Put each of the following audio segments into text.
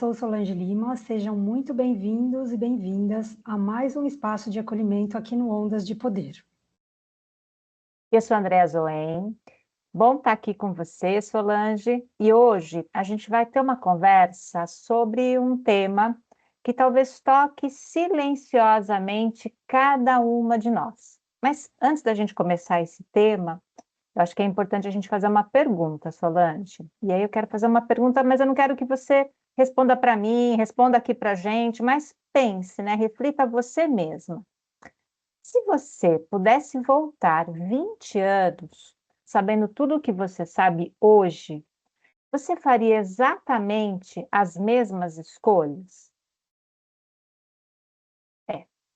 sou Solange Lima, sejam muito bem-vindos e bem-vindas a mais um espaço de acolhimento aqui no Ondas de Poder. Eu sou Andréa Zoen, bom estar aqui com você, Solange, e hoje a gente vai ter uma conversa sobre um tema que talvez toque silenciosamente cada uma de nós. Mas antes da gente começar esse tema, eu acho que é importante a gente fazer uma pergunta, Solange. E aí eu quero fazer uma pergunta, mas eu não quero que você responda para mim, responda aqui para a gente, mas pense, né? Reflita você mesma. Se você pudesse voltar 20 anos, sabendo tudo o que você sabe hoje, você faria exatamente as mesmas escolhas?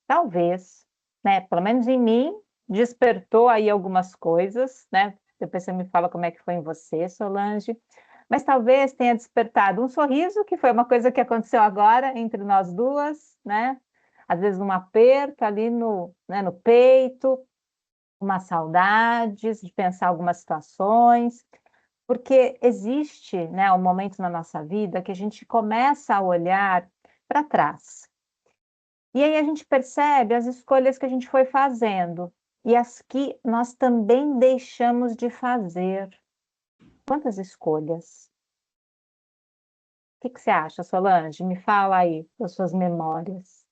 Talvez, né? Pelo menos em mim, despertou aí algumas coisas, né? Depois você me fala como é que foi em você, Solange. Mas talvez tenha despertado um sorriso, que foi uma coisa que aconteceu agora entre nós duas, né? Às vezes um aperto ali no peito, uma saudades de pensar algumas situações, porque existe, né, um momento na nossa vida que a gente começa a olhar para trás. E aí a gente percebe as escolhas que a gente foi fazendo e as que nós também deixamos de fazer. Quantas escolhas? O que você acha, Solange? Me fala aí das suas memórias.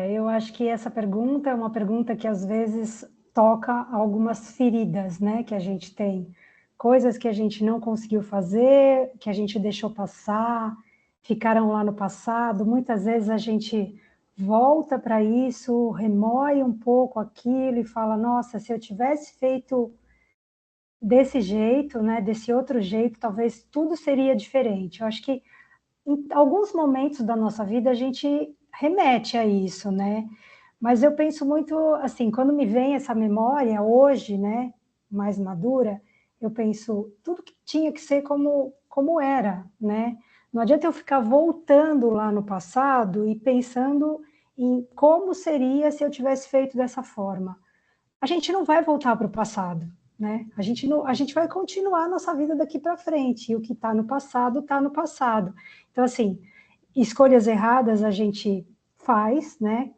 Eu acho que essa pergunta é uma pergunta que às vezes toca algumas feridas, né, que a gente tem. Coisas que a gente não conseguiu fazer, que a gente deixou passar, ficaram lá no passado. Muitas vezes a gente volta para isso, remoe um pouco aquilo e fala: nossa, se eu tivesse feito desse jeito, né, desse outro jeito, talvez tudo seria diferente. Eu acho que em alguns momentos da nossa vida a gente remete a isso, né? Mas eu penso muito assim, quando me vem essa memória hoje, né, mais madura, eu penso tudo que tinha que ser como era, né? Não adianta eu ficar voltando lá no passado e pensando em como seria se eu tivesse feito dessa forma. A gente não vai voltar para o passado, né? A gente vai continuar a nossa vida daqui para frente. E o que está no passado, está no passado. Então, assim, escolhas erradas a gente faz, né?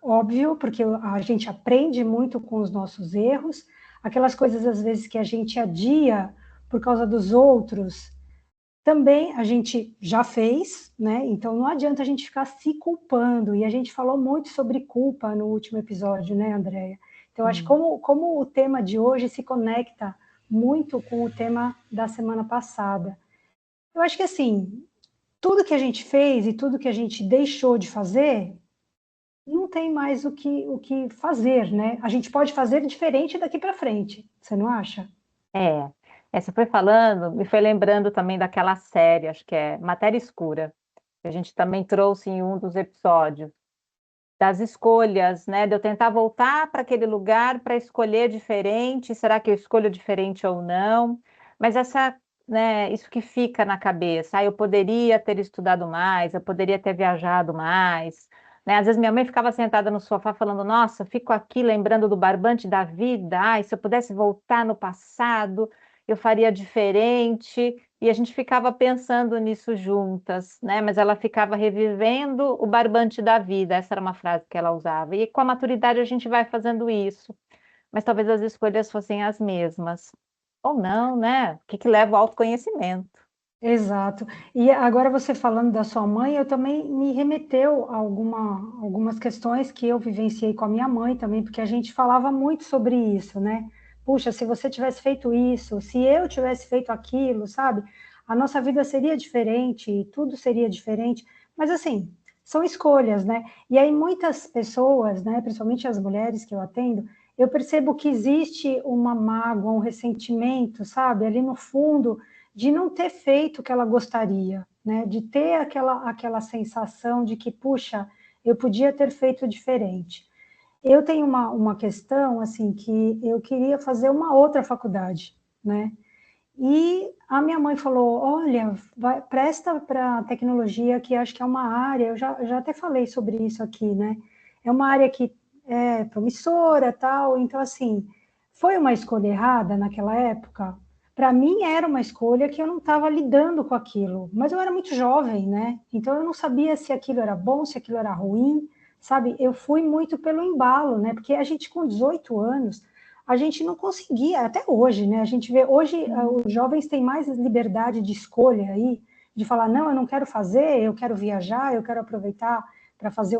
Óbvio, porque a gente aprende muito com os nossos erros. Aquelas coisas, às vezes, que a gente adia por causa dos outros, também a gente já fez, né? Então não adianta a gente ficar se culpando. E a gente falou muito sobre culpa no último episódio, né, Andréia? Então, acho que como o tema de hoje se conecta muito com o tema da semana passada. Eu acho que, assim, tudo que a gente fez e tudo que a gente deixou de fazer, não tem mais o que fazer, né? A gente pode fazer diferente daqui para frente, você não acha? É, você foi falando, me foi lembrando também daquela série, acho que é Matéria Escura, que a gente também trouxe em um dos episódios, das escolhas, né? De eu tentar voltar para aquele lugar para escolher diferente, será que eu escolho diferente ou não? Mas essa, né, isso que fica na cabeça, eu poderia ter estudado mais, eu poderia ter viajado mais, né? Às vezes minha mãe ficava sentada no sofá falando, nossa, fico aqui lembrando do barbante da vida, ai, se eu pudesse voltar no passado, eu faria diferente. E a gente ficava pensando nisso juntas, né? Mas ela ficava revivendo o barbante da vida, essa era uma frase que ela usava. E com a maturidade a gente vai fazendo isso, mas talvez as escolhas fossem as mesmas. Ou não, né? O que que leva ao autoconhecimento? Exato. E agora você falando da sua mãe, eu também me remeteu a algumas questões que eu vivenciei com a minha mãe também, porque a gente falava muito sobre isso, né? Puxa, se você tivesse feito isso, se eu tivesse feito aquilo, sabe? A nossa vida seria diferente, tudo seria diferente. Mas assim, são escolhas, né? E aí muitas pessoas, né, principalmente as mulheres que eu atendo, eu percebo que existe uma mágoa, um ressentimento, sabe? Ali no fundo de não ter feito o que ela gostaria, né? De ter aquela sensação de que, puxa, eu podia ter feito diferente. Eu tenho uma questão, assim, que eu queria fazer uma outra faculdade, né? E a minha mãe falou, olha, presta para tecnologia, que acho que é uma área, já até falei sobre isso aqui, né? É uma área que promissora, tal, então, assim, foi uma escolha errada naquela época? para mim era uma escolha que eu não estava lidando com aquilo, mas eu era muito jovem, né? Então eu não sabia se aquilo era bom, se aquilo era ruim, sabe? Eu fui muito pelo embalo, né? Porque a gente com 18 anos, a gente não conseguia, até hoje, né? A gente vê, hoje os jovens têm mais liberdade de escolha aí, de falar, não, eu não quero fazer, eu quero viajar, eu quero aproveitar para fazer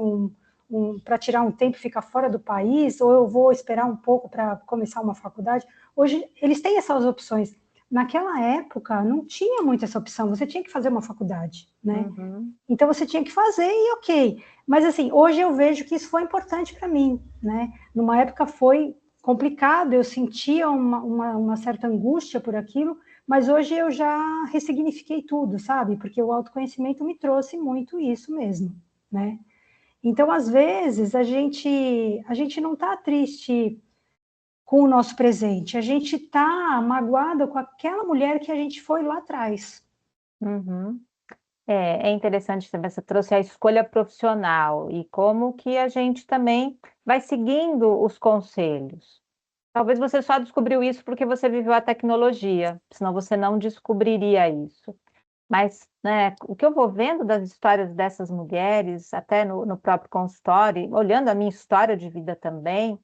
para tirar um tempo e ficar fora do país, ou eu vou esperar um pouco para começar uma faculdade. Hoje eles têm essas opções. Naquela época não tinha muito essa opção, você tinha que fazer uma faculdade, né? Uhum. Então você tinha que fazer e ok. Mas assim, hoje eu vejo que isso foi importante para mim, né? Numa época foi complicado, eu sentia uma certa angústia por aquilo, mas hoje eu já ressignifiquei tudo, sabe? Porque o autoconhecimento me trouxe muito isso mesmo, né? Então, às vezes, a gente não está triste com o nosso presente, a gente está magoada com aquela mulher que a gente foi lá atrás. Uhum. É interessante também, você trouxe a escolha profissional e como que a gente também vai seguindo os conselhos. Talvez você só descobriu isso porque você viveu a tecnologia, senão você não descobriria isso. Mas, né, o que eu vou vendo das histórias dessas mulheres, até no próprio consultório, olhando a minha história de vida também,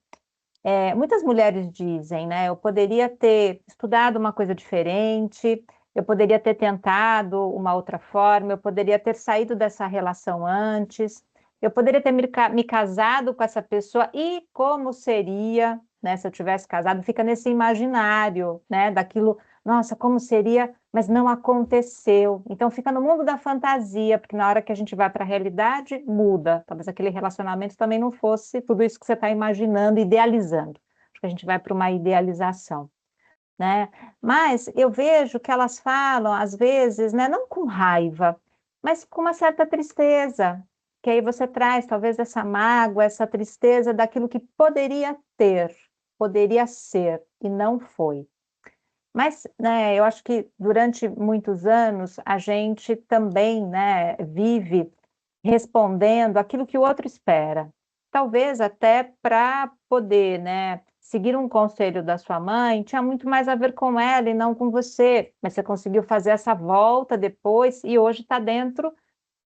muitas mulheres dizem, né, eu poderia ter estudado uma coisa diferente, eu poderia ter tentado uma outra forma, eu poderia ter saído dessa relação antes, eu poderia ter me casado com essa pessoa e como seria, né, se eu tivesse casado, fica nesse imaginário, né, daquilo, nossa, como seria, mas não aconteceu. Então fica no mundo da fantasia, porque na hora que a gente vai para a realidade, muda. Talvez aquele relacionamento também não fosse tudo isso que você está imaginando, idealizando. Acho que a gente vai para uma idealização, né? Mas eu vejo que elas falam, às vezes, né, não com raiva, mas com uma certa tristeza, que aí você traz talvez essa mágoa, essa tristeza daquilo que poderia ter, poderia ser e não foi. Mas, né, eu acho que durante muitos anos a gente também, né, vive respondendo aquilo que o outro espera. Talvez até para poder, né, seguir um conselho da sua mãe, tinha muito mais a ver com ela e não com você, mas você conseguiu fazer essa volta depois e hoje está dentro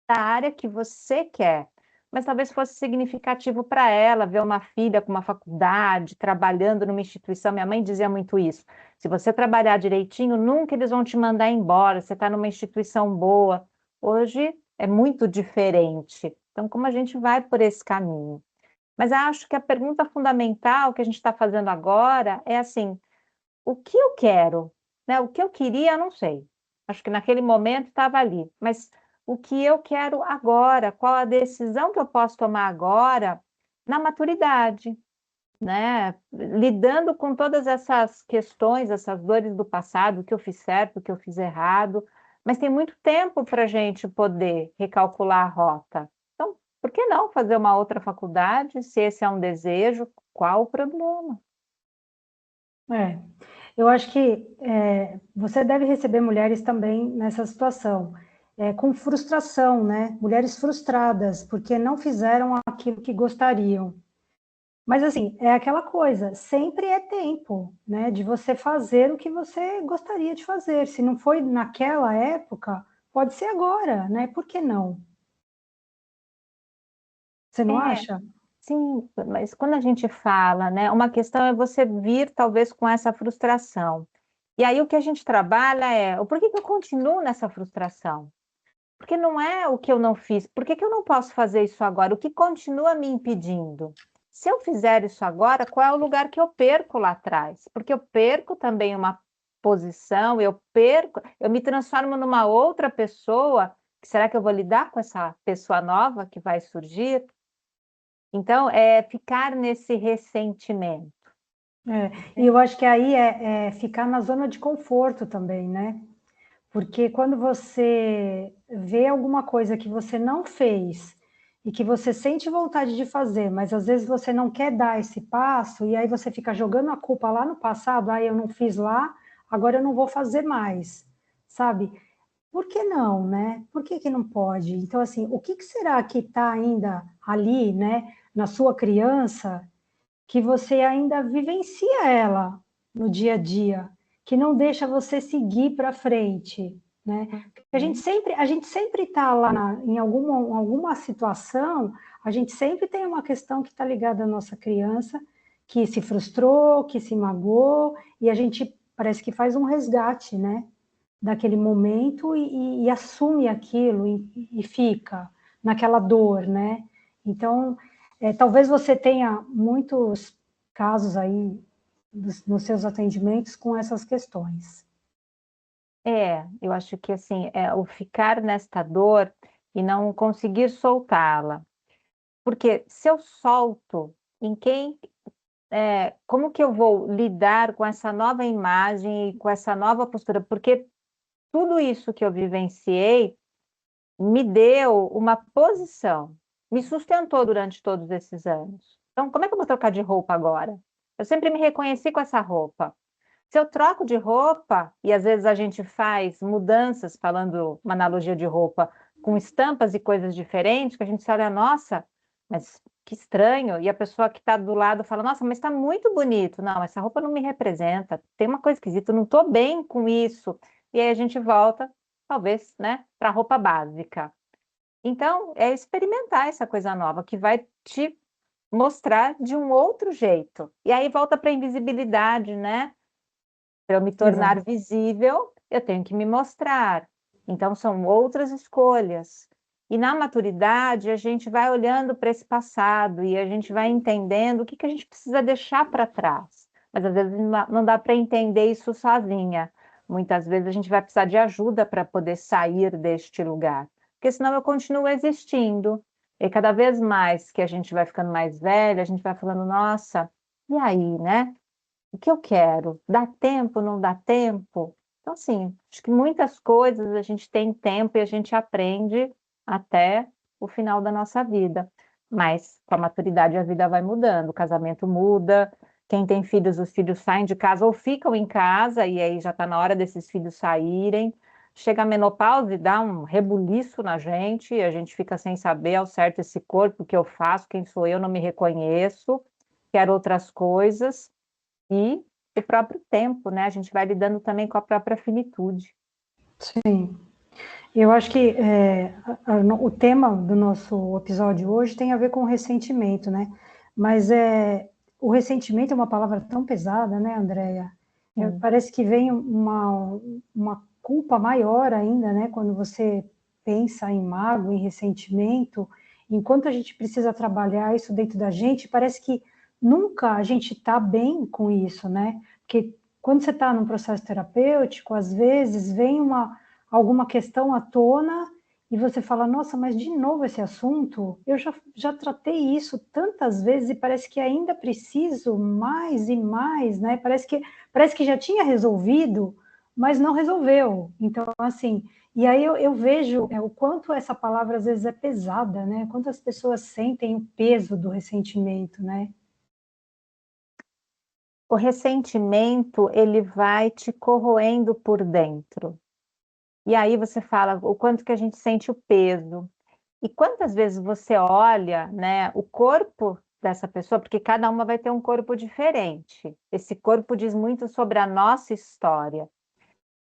da área que você quer. Mas talvez fosse significativo para ela ver uma filha com uma faculdade, trabalhando numa instituição. Minha mãe dizia muito isso. Se você trabalhar direitinho, nunca eles vão te mandar embora. Você está numa instituição boa. Hoje é muito diferente. Então, como a gente vai por esse caminho? Mas acho que a pergunta fundamental que a gente está fazendo agora é assim: o que eu quero? Né? O que eu queria, eu não sei. Acho que naquele momento estava ali. Mas o que eu quero agora? Qual a decisão que eu posso tomar agora na maturidade, né? Lidando com todas essas questões, essas dores do passado, o que eu fiz certo, o que eu fiz errado. Mas tem muito tempo para a gente poder recalcular a rota. Então, por que não fazer uma outra faculdade, se esse é um desejo? Qual o problema? É, eu acho que você deve receber mulheres também nessa situação, com frustração, né? Mulheres frustradas, porque não fizeram aquilo que gostariam. Mas assim, é aquela coisa, sempre é tempo, né, de você fazer o que você gostaria de fazer. Se não foi naquela época, pode ser agora, né? Por que não? Você não É, acha? sim, mas quando a gente fala, né, uma questão é você vir talvez com essa frustração. E aí o que a gente trabalha é, o porquê que eu continuo nessa frustração? Porque não é o que eu não fiz, por que que eu não posso fazer isso agora? O que continua me impedindo? Se eu fizer isso agora, qual é o lugar que eu perco lá atrás? Porque eu perco também uma posição, eu perco, eu me transformo numa outra pessoa, será que eu vou lidar com essa pessoa nova que vai surgir? Então, é ficar nesse ressentimento. E eu acho que aí é ficar na zona de conforto também, né? Porque quando você vê alguma coisa que você não fez e que você sente vontade de fazer, mas às vezes você não quer dar esse passo, e aí você fica jogando a culpa lá no passado, ah, eu não fiz lá, agora eu não vou fazer mais, sabe? Por que não, né? Por que que não pode? Então, assim, o que que será que está ainda ali, né, na sua criança, que você ainda vivencia ela no dia a dia? que não deixa você seguir para frente, né? A gente sempre está lá em alguma situação, a gente sempre tem uma questão que está ligada à nossa criança, que se frustrou, que se magoou, e a gente parece que faz um resgate, né? Daquele momento e assume aquilo e fica naquela dor, né? Então, talvez você tenha muitos casos aí nos seus atendimentos com essas questões. Eu acho que assim, o ficar nesta dor e não conseguir soltá-la. Porque se eu solto, em quem, como que eu vou lidar com essa nova imagem e com essa nova postura? Porque tudo isso que eu vivenciei me deu uma posição, me sustentou durante todos esses anos. Então, como é que eu vou trocar de roupa agora? Eu sempre me reconheci com essa roupa. Se eu troco de roupa, e às vezes a gente faz mudanças, falando uma analogia de roupa, com estampas e coisas diferentes, que a gente se olha, nossa, mas que estranho. E a pessoa que está do lado fala, nossa, mas está muito bonito. Não, essa roupa não me representa, tem uma coisa esquisita, eu não estou bem com isso. E aí a gente volta, talvez, né, para a roupa básica. Então, é experimentar essa coisa nova, que vai te mostrar de um outro jeito. E aí volta para a invisibilidade, né? Para eu me Exato. tornar visível, eu tenho que me mostrar. Então, são outras escolhas. E na maturidade, a gente vai olhando para esse passado e a gente vai entendendo o que a gente precisa deixar para trás. Mas às vezes não dá para entender isso sozinha. Muitas vezes a gente vai precisar de ajuda para poder sair deste lugar. Porque senão eu continuo existindo. E cada vez mais que a gente vai ficando mais velha, a gente vai falando, nossa, e aí, né? O que eu quero? Dá tempo, não dá tempo? Então, assim, acho que muitas coisas a gente tem tempo e a gente aprende até o final da nossa vida. Mas com a maturidade a vida vai mudando, o casamento muda, quem tem filhos, os filhos saem de casa ou ficam em casa, e aí já está na hora desses filhos saírem. Chega a menopausa e dá um rebuliço na gente, e a gente fica sem saber ao certo esse corpo, o que eu faço, quem sou eu, não me reconheço, quero outras coisas. E o próprio tempo, né? A gente vai lidando também com a própria finitude. Sim. Eu acho que o tema do nosso episódio hoje tem a ver com ressentimento, né? Mas o ressentimento é uma palavra tão pesada, né, Andréia? Parece que vem uma culpa maior ainda, né? Quando você pensa em mágoa, em ressentimento, enquanto a gente precisa trabalhar isso dentro da gente, parece que nunca a gente está bem com isso, né? Porque quando você está num processo terapêutico, às vezes vem alguma questão à tona e você fala, nossa, mas de novo esse assunto? Eu já tratei isso tantas vezes e parece que ainda preciso mais e mais, né? Parece que já tinha resolvido, mas não resolveu. Então, assim, e aí eu vejo o quanto essa palavra às vezes é pesada, né? Quanto as pessoas sentem o peso do ressentimento, né? O ressentimento, ele vai te corroendo por dentro. E aí você fala o quanto que a gente sente o peso. E quantas vezes você olha, né, o corpo dessa pessoa, porque cada uma vai ter um corpo diferente. Esse corpo diz muito sobre a nossa história.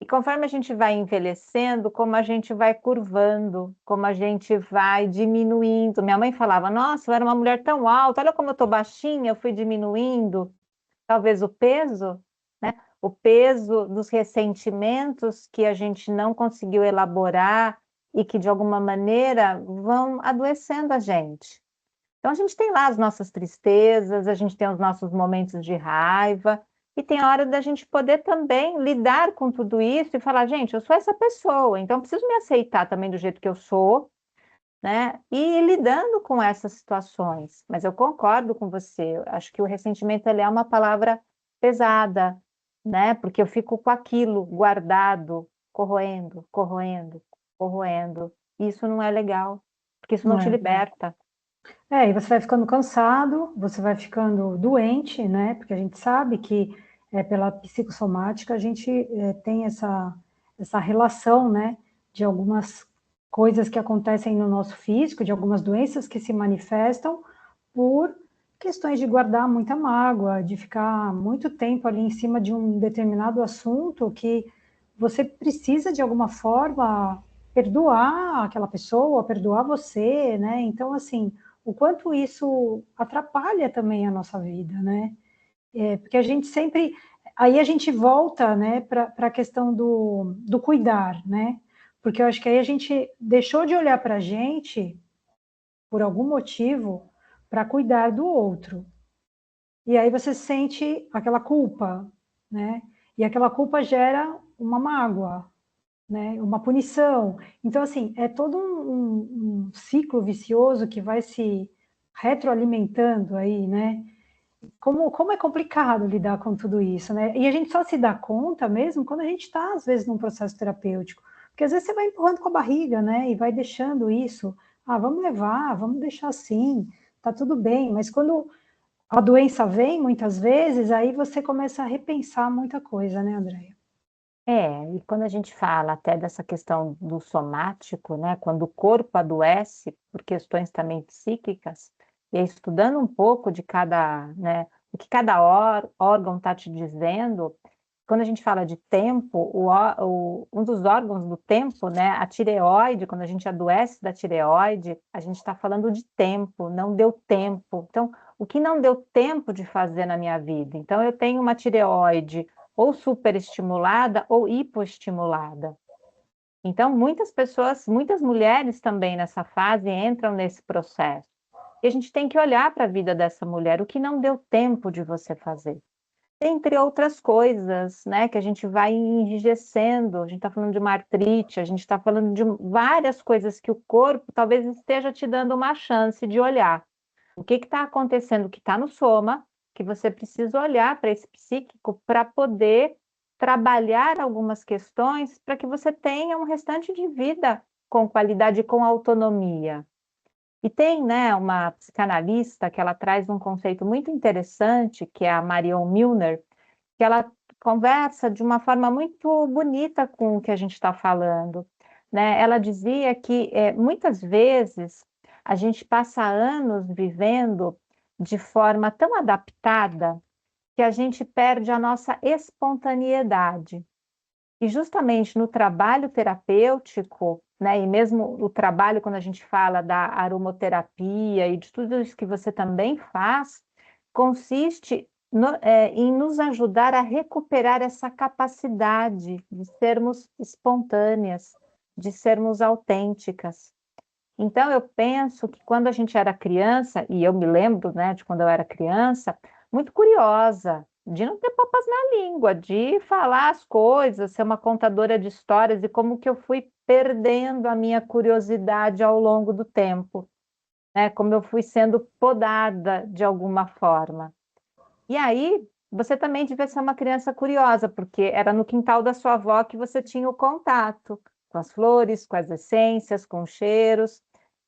E conforme a gente vai envelhecendo, como a gente vai curvando, como a gente vai diminuindo. Minha mãe falava, nossa, eu era uma mulher tão alta, olha como eu estou baixinha, eu fui diminuindo. Talvez o peso, né? O peso dos ressentimentos que a gente não conseguiu elaborar e que, de alguma maneira, vão adoecendo a gente. Então, a gente tem lá as nossas tristezas, a gente tem os nossos momentos de raiva, e tem hora da gente poder também lidar com tudo isso e falar, gente, eu sou essa pessoa, então eu preciso me aceitar também do jeito que eu sou, né? E ir lidando com essas situações. Mas eu concordo com você, eu acho que o ressentimento ele é uma palavra pesada, né? Porque eu fico com aquilo guardado, corroendo, corroendo, corroendo. E isso não é legal, porque isso não Não te é? liberta. E você vai ficando cansado, você vai ficando doente, né? Porque a gente sabe que pela psicossomática a gente tem essa relação, né? De algumas coisas que acontecem no nosso físico, de algumas doenças que se manifestam por questões de guardar muita mágoa, de ficar muito tempo ali em cima de um determinado assunto que você precisa, de alguma forma, perdoar aquela pessoa, perdoar você, né? Então, assim, o quanto isso atrapalha também a nossa vida, né? Porque a gente sempre... Aí a gente volta, né, para a questão do cuidar, né? Porque eu acho que aí a gente deixou de olhar para a gente, por algum motivo, para cuidar do outro. E aí você sente aquela culpa, né? E aquela culpa gera uma mágoa, né? Uma punição. Então, assim, é todo um ciclo vicioso que vai se retroalimentando aí, né? Como é complicado lidar com tudo isso, né? E a gente só se dá conta mesmo quando a gente está, às vezes, num processo terapêutico. Porque às vezes você vai empurrando com a barriga, né? E vai deixando isso. Ah, vamos levar, vamos deixar assim, tá tudo bem. Mas quando a doença vem, muitas vezes, aí você começa a repensar muita coisa, né, Andréia? E quando a gente fala até dessa questão do somático, né, quando o corpo adoece por questões também psíquicas, e aí estudando um pouco de cada, né, o que cada órgão está te dizendo, quando a gente fala de tempo, um dos órgãos do tempo, né, a tireoide, quando a gente adoece da tireoide, a gente está falando de tempo, não deu tempo. Então, o que não deu tempo de fazer na minha vida? Então, eu tenho uma tireoide ou superestimulada ou hipoestimulada. Então, muitas pessoas, muitas mulheres também nessa fase entram nesse processo. E a gente tem que olhar para a vida dessa mulher, o que não deu tempo de você fazer. Entre outras coisas, né, que a gente vai enrijecendo, a gente está falando de uma artrite, a gente está falando de várias coisas que o corpo talvez esteja te dando uma chance de olhar. O que está acontecendo que está no soma, que você precisa olhar para esse psíquico para poder trabalhar algumas questões para que você tenha um restante de vida com qualidade e com autonomia. E tem, né, uma psicanalista que ela traz um conceito muito interessante, que é a Marion Milner, que ela conversa de uma forma muito bonita com o que a gente está falando, né? Ela dizia que muitas vezes a gente passa anos vivendo de forma tão adaptada que a gente perde a nossa espontaneidade. E justamente no trabalho terapêutico, né, e mesmo o trabalho quando a gente fala da aromoterapia e de tudo isso que você também faz, consiste em nos ajudar a recuperar essa capacidade de sermos espontâneas, de sermos autênticas. Então, eu penso que quando a gente era criança, e eu me lembro, né, de quando eu era criança, muito curiosa, de não ter papas na língua, de falar as coisas, ser uma contadora de histórias, e como que eu fui perdendo a minha curiosidade ao longo do tempo, né, como eu fui sendo podada de alguma forma. E aí, você também devia ser uma criança curiosa, porque era no quintal da sua avó que você tinha o contato com as flores, com as essências, com os cheiros.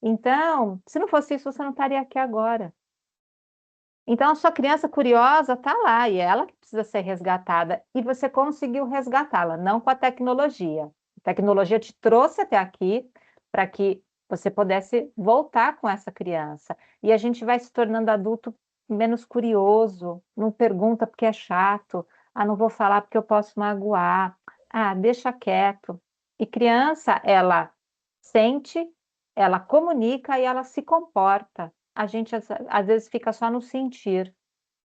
Então, se não fosse isso, você não estaria aqui agora. Então, a sua criança curiosa está lá e é ela que precisa ser resgatada. E você conseguiu resgatá-la, não com a tecnologia. A tecnologia te trouxe até aqui para que você pudesse voltar com essa criança. E a gente vai se tornando adulto menos curioso, não pergunta porque é chato. Ah, não vou falar porque eu posso magoar. Ah, deixa quieto. E criança, ela sente, ela comunica e ela se comporta. A gente às vezes fica só no sentir,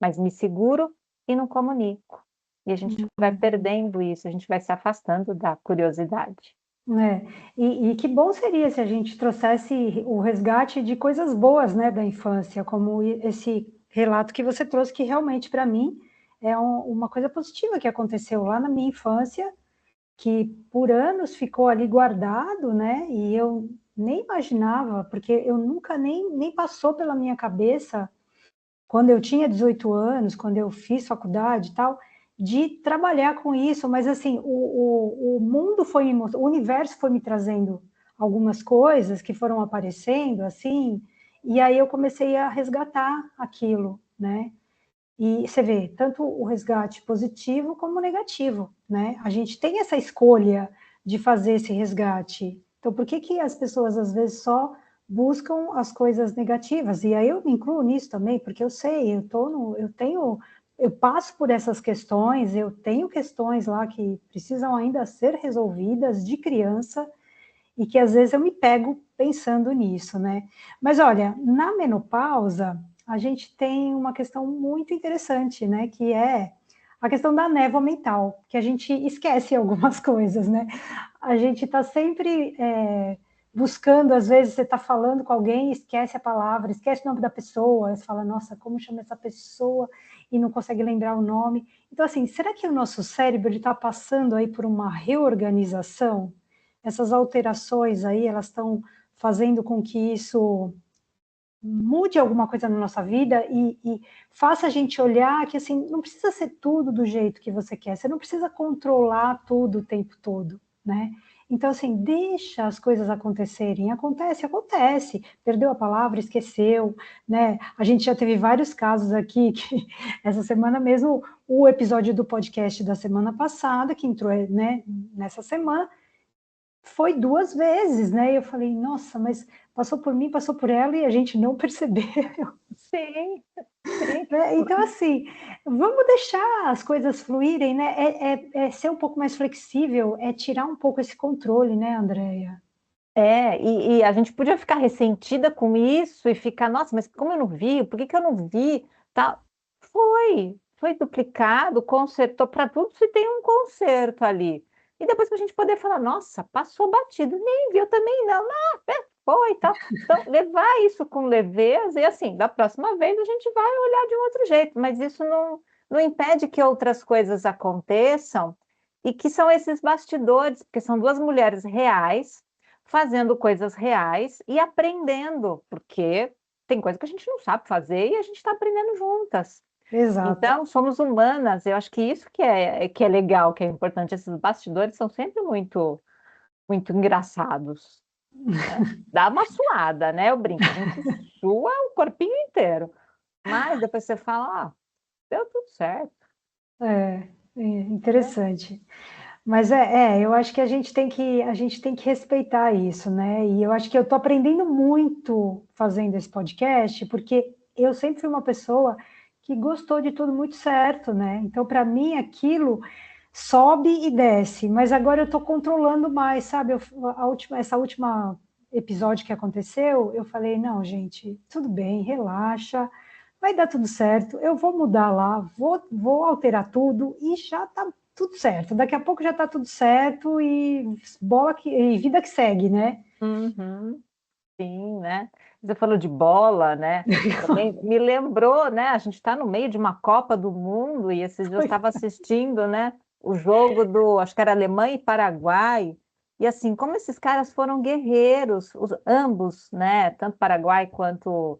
mas me seguro e não comunico. E a gente vai perdendo isso, a gente vai se afastando da curiosidade. É, e que bom seria se a gente trouxesse o resgate de coisas boas, né, da infância, como esse relato que você trouxe, que realmente, para mim, é uma coisa positiva que aconteceu lá na minha infância, que por anos ficou ali guardado, né, e eu nem imaginava, porque eu nunca nem passou pela minha cabeça, quando eu tinha 18 anos, quando eu fiz faculdade e tal, de trabalhar com isso, mas assim, o mundo foi, o universo foi me trazendo algumas coisas que foram aparecendo, assim, e aí eu comecei a resgatar aquilo, né? E você vê, tanto o resgate positivo como negativo, né? A gente tem essa escolha de fazer esse resgate. Então, por que que as pessoas às vezes só buscam as coisas negativas. E aí eu me incluo nisso também, porque eu sei, eu passo por essas questões, eu tenho questões lá que precisam ainda ser resolvidas de criança, e que às vezes eu me pego pensando nisso, né? Mas olha, na menopausa, a gente tem uma questão muito interessante, né? Que é a questão da névoa mental, que a gente esquece algumas coisas, né? A gente está sempre buscando, às vezes você está falando com alguém, esquece a palavra, esquece o nome da pessoa, você fala, nossa, como chama essa pessoa? E não consegue lembrar o nome. Então, assim, será que o nosso cérebro está passando aí por uma reorganização? Essas alterações aí, elas estão fazendo com que isso mude alguma coisa na nossa vida e faça a gente olhar que, assim, não precisa ser tudo do jeito que você quer, você não precisa controlar tudo o tempo todo, né? Então, assim, deixa as coisas acontecerem. Acontece, acontece. Perdeu a palavra, esqueceu, né? A gente já teve vários casos aqui que essa semana mesmo, o episódio do podcast da semana passada, que entrou, né, nessa semana, foi 2 vezes, né? E eu falei, nossa, mas passou por mim, passou por ela e a gente não percebeu. Sim, sim. Né? Então, assim, vamos deixar as coisas fluírem, né? É ser um pouco mais flexível, é tirar um pouco esse controle, né, Andréia? E a gente podia ficar ressentida com isso e ficar, nossa, mas como eu não vi? Por que que eu não vi? Tá. Foi duplicado, consertou, para tudo se tem um conserto ali. E depois para a gente poder falar, nossa, passou batido, nem viu também não, foi, tá. Então, levar isso com leveza e assim, da próxima vez a gente vai olhar de um outro jeito, mas isso não impede que outras coisas aconteçam e que são esses bastidores, porque são duas mulheres reais fazendo coisas reais e aprendendo, porque tem coisa que a gente não sabe fazer e a gente está aprendendo juntas. Exato. Então, somos humanas, eu acho que isso que é legal, que é importante. Esses bastidores são sempre muito, muito engraçados, né? Dá uma suada, né? Eu brinco, a gente sua o corpinho inteiro, mas depois você fala, deu tudo certo, É né? interessante. Mas eu acho que a gente tem que respeitar isso, né? E eu acho que eu estou aprendendo muito fazendo esse podcast, porque eu sempre fui uma pessoa que gostou de tudo muito certo, né? Então, para mim, aquilo sobe e desce, mas agora eu estou controlando mais, sabe? Essa última episódio que aconteceu, eu falei, não, gente, tudo bem, relaxa, vai dar tudo certo, eu vou mudar lá, vou alterar tudo e já tá tudo certo. Daqui a pouco já tá tudo certo e vida que segue, né? Uhum. Sim, né? Você falou de bola, né? Também me lembrou, né? A gente está no meio de uma Copa do Mundo e esses dias eu estava assistindo, né? O jogo do, acho que era Alemanha e Paraguai. E assim, como esses caras foram guerreiros, ambos, né? Tanto Paraguai quanto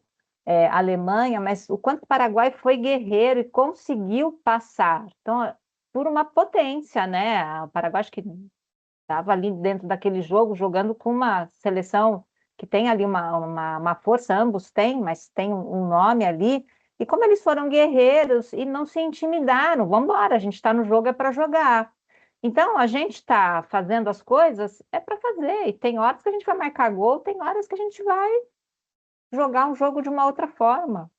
Alemanha, mas o quanto o Paraguai foi guerreiro e conseguiu passar. Então, por uma potência, né? O Paraguai acho que estava ali dentro daquele jogo, jogando com uma seleção que tem ali uma força, ambos têm, mas tem um nome ali. E como eles foram guerreiros e não se intimidaram, vamos embora, a gente está no jogo, é para jogar. Então, a gente está fazendo as coisas, é para fazer. E tem horas que a gente vai marcar gol, tem horas que a gente vai jogar um jogo de uma outra forma,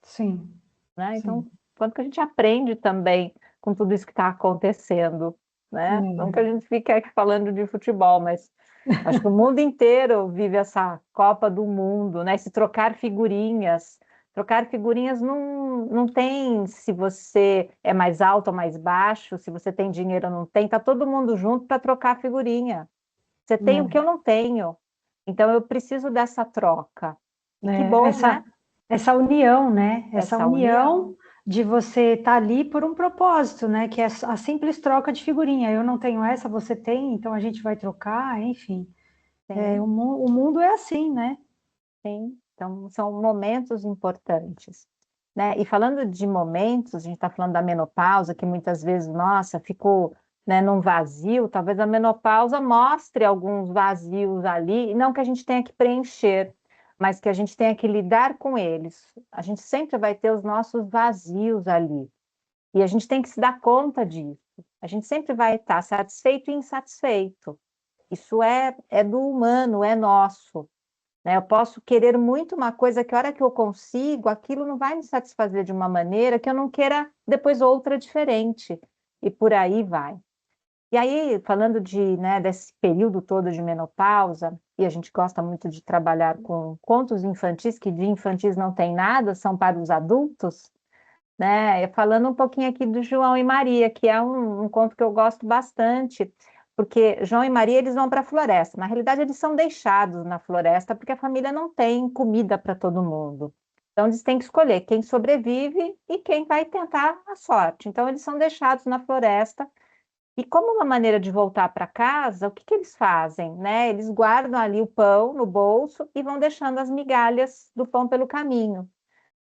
Sim, né? sim. Então, quanto que a gente aprende também com tudo isso que está acontecendo, né? Não que a gente fique aqui falando de futebol, mas acho que o mundo inteiro vive essa Copa do Mundo, né? Esse trocar figurinhas. Trocar figurinhas não tem se você é mais alto ou mais baixo, se você tem dinheiro ou não tem, tá todo mundo junto para trocar figurinha. Você tem o que eu não tenho, então eu preciso dessa troca. E que bom, Essa, né? essa união, né? Essa Essa união. união de você estar ali por um propósito, né? Que é a simples troca de figurinha. Eu não tenho essa, você tem, então a gente vai trocar, enfim. Sim, O mundo é assim, né? sim. Então, são momentos importantes, né? E falando de momentos, a gente está falando da menopausa, que muitas vezes, nossa, ficou, né, num vazio. Talvez a menopausa mostre alguns vazios ali, e não que a gente tenha que preencher, mas que a gente tenha que lidar com eles. A gente sempre vai ter os nossos vazios ali, e a gente tem que se dar conta disso. A gente sempre vai estar satisfeito e insatisfeito. Isso é do humano, é nosso. né? Eu posso querer muito uma coisa que a hora que eu consigo, aquilo não vai me satisfazer de uma maneira que eu não queira depois outra diferente, e por aí vai. E aí, falando né, desse período todo de menopausa, e a gente gosta muito de trabalhar com contos infantis, que de infantis não tem nada, são para os adultos, né? Falando um pouquinho aqui do João e Maria, que é um conto que eu gosto bastante, porque João e Maria eles vão para a floresta. Na realidade, eles são deixados na floresta porque a família não tem comida para todo mundo. Então, eles têm que escolher quem sobrevive e quem vai tentar a sorte. Então, eles são deixados na floresta. E como uma maneira de voltar para casa, o que que eles fazem, né? Eles guardam ali o pão no bolso e vão deixando as migalhas do pão pelo caminho.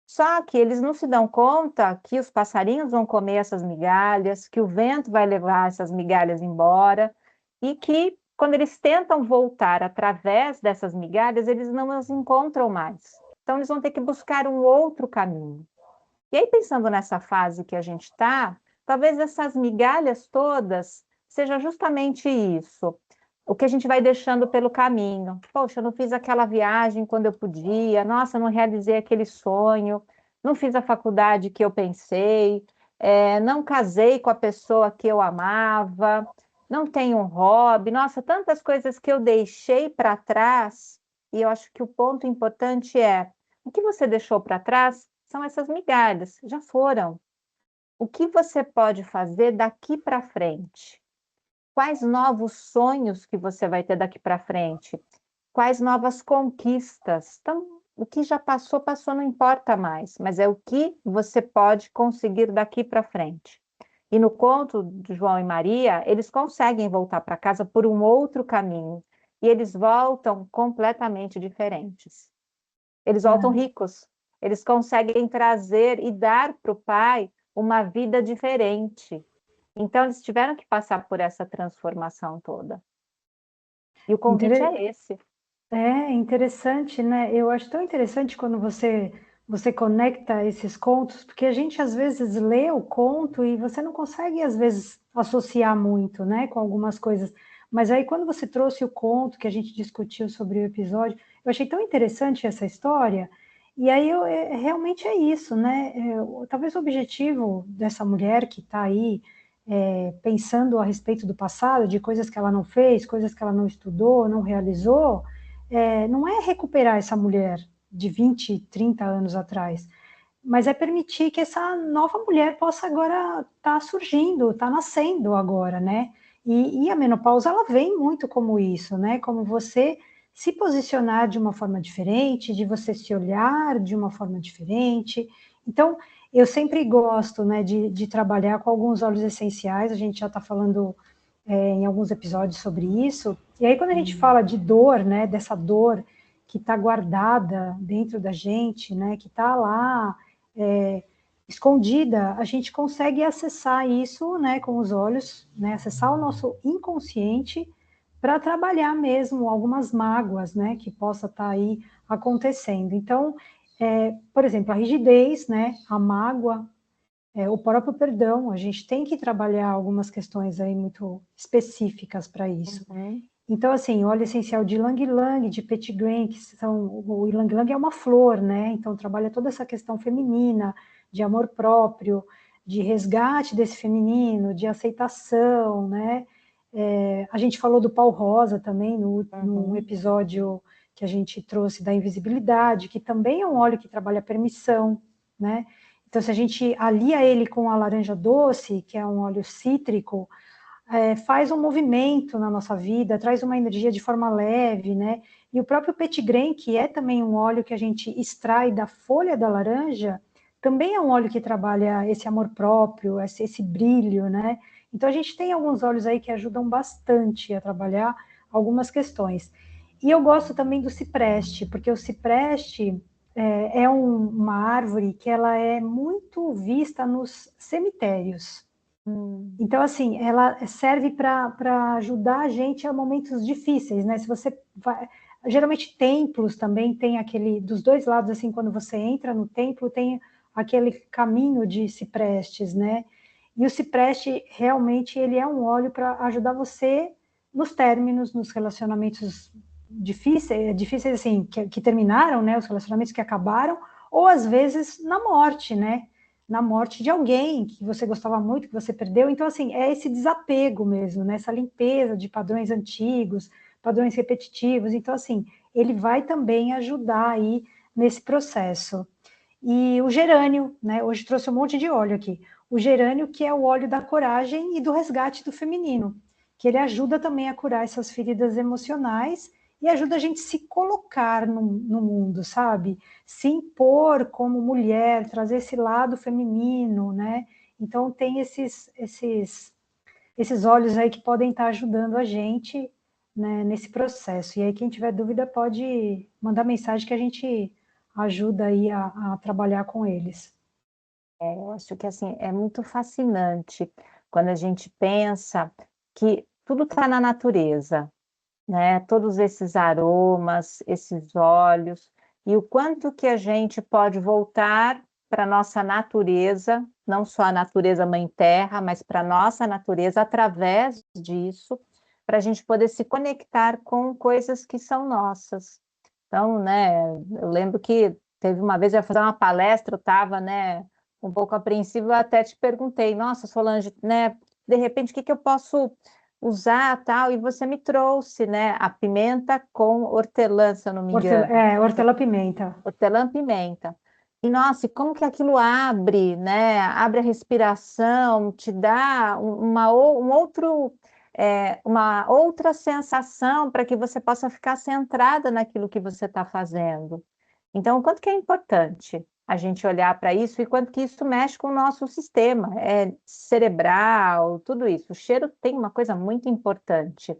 Só que eles não se dão conta que os passarinhos vão comer essas migalhas, que o vento vai levar essas migalhas embora, e que quando eles tentam voltar através dessas migalhas, eles não as encontram mais. Então, eles vão ter que buscar um outro caminho. E aí, pensando nessa fase que a gente está, talvez essas migalhas todas seja justamente isso. O que a gente vai deixando pelo caminho. Poxa, eu não fiz aquela viagem quando eu podia. Nossa, eu não realizei aquele sonho. Não fiz a faculdade que eu pensei. Não casei com a pessoa que eu amava. Não tenho um hobby. Nossa, tantas coisas que eu deixei para trás. E eu acho que o ponto importante é: o que você deixou para trás são essas migalhas, já foram. O que você pode fazer daqui para frente? Quais novos sonhos que você vai ter daqui para frente? Quais novas conquistas? Então, o que já passou, passou, não importa mais, mas é o que você pode conseguir daqui para frente. E no conto de João e Maria, eles conseguem voltar para casa por um outro caminho, e eles voltam completamente diferentes. Eles voltam É. ricos, eles conseguem trazer e dar para o pai uma vida diferente. Então, eles tiveram que passar por essa transformação toda. E o convite Intere- é esse. É interessante, né? Eu acho tão interessante quando você conecta esses contos, porque a gente às vezes lê o conto e você não consegue às vezes associar muito, né, com algumas coisas. Mas aí quando você trouxe o conto que a gente discutiu sobre o episódio, eu achei tão interessante essa história. E aí realmente é isso, né? Talvez o objetivo dessa mulher que está aí pensando a respeito do passado, de coisas que ela não fez, coisas que ela não estudou, não realizou, não é recuperar essa mulher de 20, 30 anos atrás, mas é permitir que essa nova mulher possa agora estar surgindo, estar nascendo agora, né? E a menopausa, ela vem muito como isso, né? Como você se posicionar de uma forma diferente, de você se olhar de uma forma diferente. Então, eu sempre gosto, né, de trabalhar com alguns óleos essenciais, a gente já está falando em alguns episódios sobre isso. E aí, quando a gente fala de dor, né, dessa dor que está guardada dentro da gente, né, que está lá escondida, a gente consegue acessar isso, né, com os olhos, né, acessar o nosso inconsciente para trabalhar mesmo algumas mágoas, né, que possa estar aí acontecendo. Então, por exemplo, a rigidez, né, a mágoa, o próprio perdão, a gente tem que trabalhar algumas questões aí muito específicas para isso. Uhum. Então, assim, óleo essencial de ylang-ylang, de petit-grain, que são, o ylang-ylang é uma flor, né? Então, trabalha toda essa questão feminina, de amor próprio, de resgate desse feminino, de aceitação, né? A gente falou do pau rosa também no Uhum. episódio que a gente trouxe da invisibilidade, que também é um óleo que trabalha a permissão, né? Então, se a gente alia ele com a laranja doce, que é um óleo cítrico, faz um movimento na nossa vida, traz uma energia de forma leve, né? E o próprio petigrain, que é também um óleo que a gente extrai da folha da laranja, também é um óleo que trabalha esse amor próprio, esse brilho, né? Então a gente tem alguns óleos aí que ajudam bastante a trabalhar algumas questões. E eu gosto também do cipreste, porque o cipreste uma árvore que ela é muito vista nos cemitérios. Hum. Então, assim, ela serve para ajudar a gente a momentos difíceis, né? Se você vai... Geralmente templos também tem aquele, dos dois lados, assim, quando você entra no templo, tem aquele caminho de ciprestes, né? E o cipreste, realmente, ele é um óleo para ajudar você nos términos, nos relacionamentos difíceis assim, que terminaram, né, os relacionamentos que acabaram, ou às vezes na morte, né, na morte de alguém que você gostava muito, que você perdeu. Então, assim, é esse desapego mesmo, né, essa limpeza de padrões antigos, padrões repetitivos. Então, assim, ele vai também ajudar aí nesse processo. E o gerânio, né, hoje trouxe um monte de óleo aqui. O gerânio, que é o óleo da coragem e do resgate do feminino, que ele ajuda também a curar essas feridas emocionais e ajuda a gente se colocar no mundo, sabe? Se impor como mulher, trazer esse lado feminino, né? Então tem esses olhos aí que podem estar ajudando a gente, né, nesse processo. E aí quem tiver dúvida pode mandar mensagem que a gente ajuda aí a trabalhar com eles. Eu acho que assim é muito fascinante quando a gente pensa que tudo está na natureza, né? Todos esses aromas, esses óleos, e o quanto que a gente pode voltar para a nossa natureza, não só a natureza mãe terra, mas para a nossa natureza através disso, para a gente poder se conectar com coisas que são nossas. Então, né, eu lembro que teve uma vez eu ia fazer uma palestra, eu estava, né, um pouco apreensiva, eu até te perguntei, nossa, Solange, né, de repente, o que que eu posso usar, tal, e você me trouxe, né, a pimenta com hortelã, se eu não me engano, Hortelã-pimenta. hortelã-pimenta. E, nossa, e como que aquilo abre, né, abre a respiração, te dá uma outra sensação para que você possa ficar centrada naquilo que você está fazendo. Então, o quanto que é importante a gente olhar para isso e quanto que isso mexe com o nosso sistema, cerebral, tudo isso. O cheiro tem uma coisa muito importante,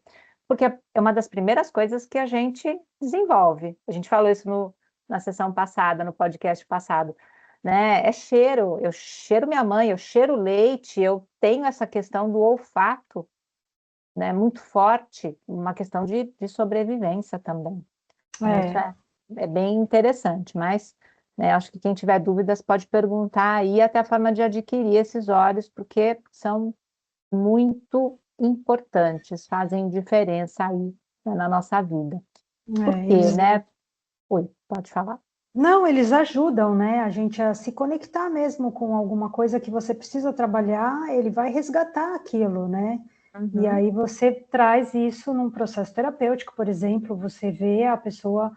porque é uma das primeiras coisas que a gente desenvolve. A gente falou isso na sessão passada, no podcast passado, né? É cheiro. Eu cheiro minha mãe, eu cheiro leite, eu tenho essa questão do olfato, né? Muito forte, uma questão de sobrevivência também. Né? Isso É, é bem interessante, mas né, acho que quem tiver dúvidas pode perguntar aí até a forma de adquirir esses óleos, porque são muito importantes, fazem diferença aí, né, na nossa vida. Por quê, eles né? Oi, pode falar. não, eles ajudam, né, a gente a se conectar mesmo com alguma coisa que você precisa trabalhar, ele vai resgatar aquilo, né? E Uhum. aí você traz isso num processo terapêutico, por exemplo, você vê a pessoa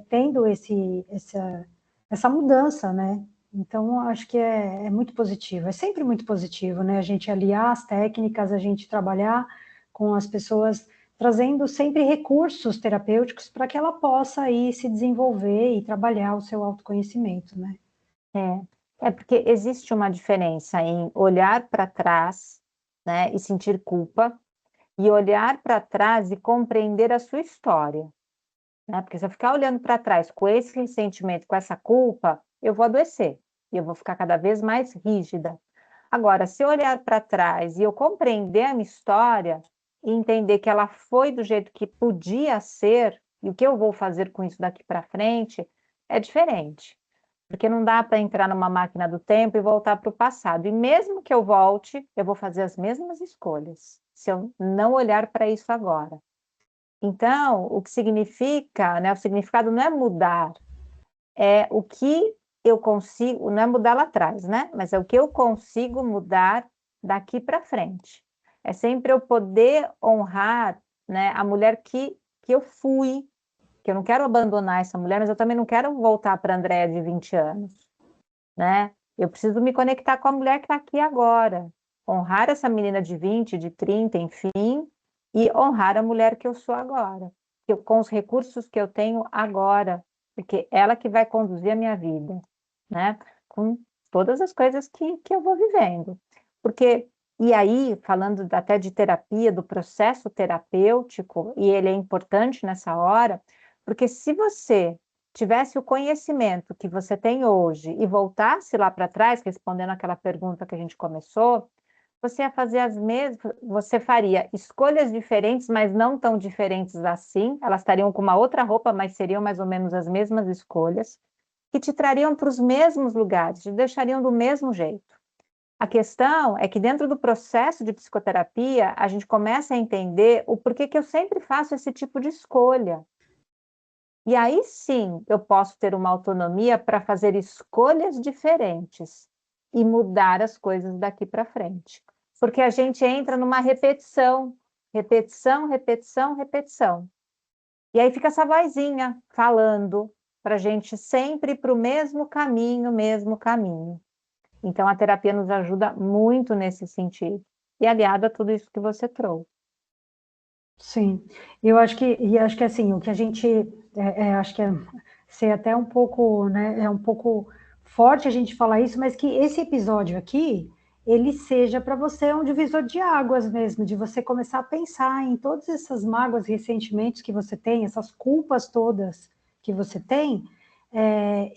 tendo essa mudança, né? Então, acho que é muito positivo, é sempre muito positivo, né? A gente aliar as técnicas, a gente trabalhar com as pessoas trazendo sempre recursos terapêuticos para que ela possa aí se desenvolver e trabalhar o seu autoconhecimento, né? É porque existe uma diferença em olhar para trás, né, e sentir culpa, e olhar para trás e compreender a sua história. Né? Porque se eu ficar olhando para trás com esse ressentimento, com essa culpa, eu vou adoecer e eu vou ficar cada vez mais rígida. Agora, se eu olhar para trás e eu compreender a minha história e entender que ela foi do jeito que podia ser e o que eu vou fazer com isso daqui para frente, é diferente. Porque não dá para entrar numa máquina do tempo e voltar para o passado. E mesmo que eu volte, eu vou fazer as mesmas escolhas, se eu não olhar para isso agora. Então, o que significa, né, o significado não é mudar, é o que eu consigo, não é mudar lá atrás, né? Mas é o que eu consigo mudar daqui para frente. É sempre eu poder honrar, né, a mulher que eu fui, que eu não quero abandonar essa mulher, mas eu também não quero voltar para a Andréia de 20 anos, né? Eu preciso me conectar com a mulher que está aqui agora, honrar essa menina de 20, de 30, enfim, e honrar a mulher que eu sou agora, com os recursos que eu tenho agora, porque ela que vai conduzir a minha vida, né? Com todas as coisas que eu vou vivendo. Porque, e aí, falando até de terapia, do processo terapêutico, e ele é importante nessa hora, porque se você tivesse o conhecimento que você tem hoje e voltasse lá para trás, respondendo aquela pergunta que a gente começou, você ia fazer as mesmas, você faria escolhas diferentes, mas não tão diferentes assim. Elas estariam com uma outra roupa, mas seriam mais ou menos as mesmas escolhas, que te trariam para os mesmos lugares, te deixariam do mesmo jeito. A questão é que dentro do processo de psicoterapia, a gente começa a entender o porquê que eu sempre faço esse tipo de escolha. E aí sim, eu posso ter uma autonomia para fazer escolhas diferentes e mudar as coisas daqui para frente. Porque a gente entra numa repetição, repetição, repetição, repetição. E aí fica essa vozinha falando para a gente sempre ir para o mesmo caminho, mesmo caminho. Então, a terapia nos ajuda muito nesse sentido. E aliado a tudo isso que você trouxe. Sim, e acho que assim, o que a gente, acho que é ser até um pouco, né, é um pouco forte a gente falar isso, mas que esse episódio aqui, ele seja para você um divisor de águas mesmo, de você começar a pensar em todas essas mágoas e ressentimentos que você tem, essas culpas todas que você tem,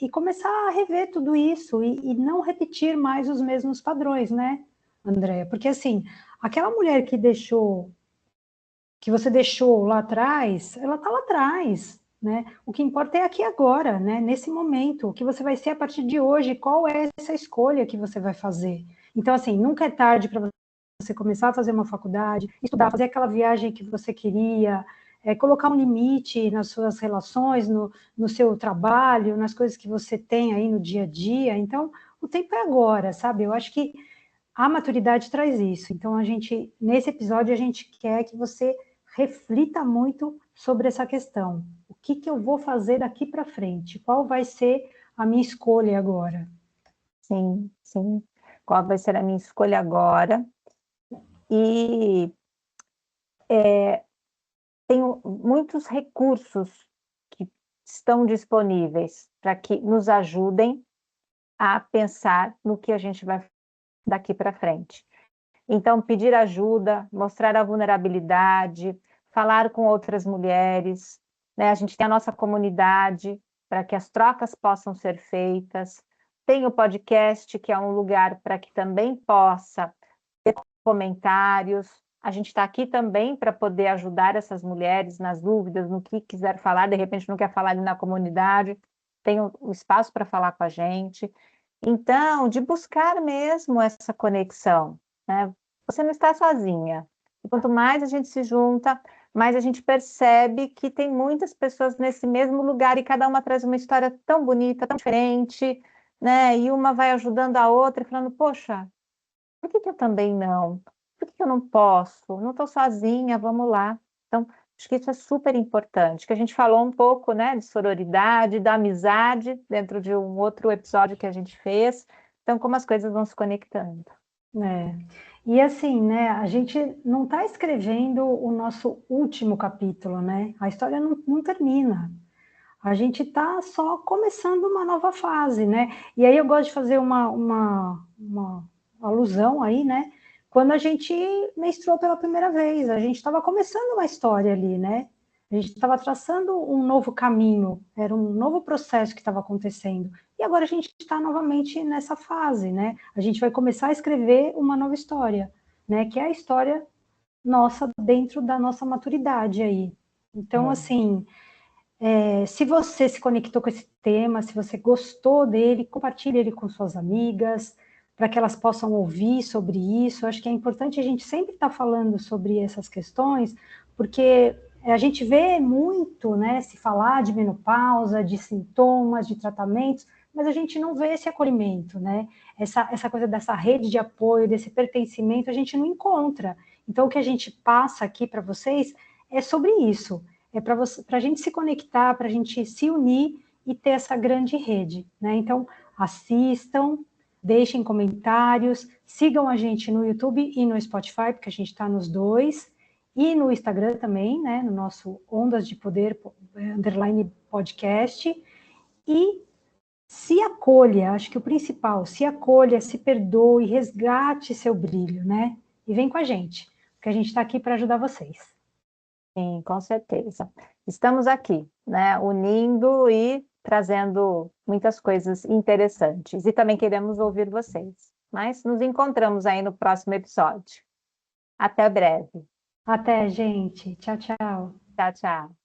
e começar a rever tudo isso e não repetir mais os mesmos padrões, né, Andréia? Porque assim, aquela mulher que você deixou lá atrás, ela está lá atrás, né? O que importa é aqui agora, né? Nesse momento, o que você vai ser a partir de hoje, qual é essa escolha que você vai fazer. Então, assim, nunca é tarde para você começar a fazer uma faculdade, estudar, fazer aquela viagem que você queria, colocar um limite nas suas relações, no seu trabalho, nas coisas que você tem aí no dia a dia. Então, o tempo é agora, sabe? Eu acho que a maturidade traz isso. Então, nesse episódio, a gente quer que você reflita muito sobre essa questão. O que que eu vou fazer daqui para frente? Qual vai ser a minha escolha agora? Sim, sim. Qual vai ser a minha escolha agora? E tenho muitos recursos que estão disponíveis para que nos ajudem a pensar no que a gente vai daqui para frente. Então, pedir ajuda, mostrar a vulnerabilidade, falar com outras mulheres, né? A gente tem a nossa comunidade para que as trocas possam ser feitas. Tem o podcast, que é um lugar para que também possa ter comentários. A gente está aqui também para poder ajudar essas mulheres nas dúvidas, no que quiser falar, de repente não quer falar ali na comunidade, tem o espaço para falar com a gente. Então, de buscar mesmo essa conexão, né? Você não está sozinha. E quanto mais a gente se junta, mais a gente percebe que tem muitas pessoas nesse mesmo lugar e cada uma traz uma história tão bonita, tão diferente, né? E uma vai ajudando a outra, falando, poxa, por que que eu também não? Por que que eu não posso? Não estou sozinha, vamos lá. Então, acho que isso é super importante, que a gente falou um pouco, né, de sororidade, da amizade, dentro de um outro episódio que a gente fez. Então, como as coisas vão se conectando. É. E assim, né, a gente não está escrevendo o nosso último capítulo, né? A história não termina. A gente está só começando uma nova fase, né? E aí eu gosto de fazer uma alusão aí, né? Quando a gente menstruou pela primeira vez, a gente estava começando uma história ali, né? A gente estava traçando um novo caminho, era um novo processo que estava acontecendo. E agora a gente está novamente nessa fase, né? A gente vai começar a escrever uma nova história, né? Que é a história nossa dentro da nossa maturidade aí. Então, assim, se você se conectou com esse tema, se você gostou dele, compartilhe ele com suas amigas, para que elas possam ouvir sobre isso. Acho que é importante a gente sempre estar falando sobre essas questões, porque a gente vê muito, né, se falar de menopausa, de sintomas, de tratamentos, mas a gente não vê esse acolhimento, né? Essa coisa dessa rede de apoio, desse pertencimento, a gente não encontra. Então, o que a gente passa aqui para vocês é sobre isso. É para a gente se conectar, para a gente se unir e ter essa grande rede, né? Então, assistam, deixem comentários, sigam a gente no YouTube e no Spotify, porque a gente está nos dois, e no Instagram também, né? No nosso Ondas de Poder _ podcast. E se acolha, acho que o principal, se acolha, se perdoe, resgate seu brilho, né? E vem com a gente, porque a gente está aqui para ajudar vocês. Sim, com certeza. Estamos aqui, né, unindo e trazendo muitas coisas interessantes. E também queremos ouvir vocês. Mas nos encontramos aí no próximo episódio. Até breve. Até, gente. Tchau, tchau. Tchau, tchau.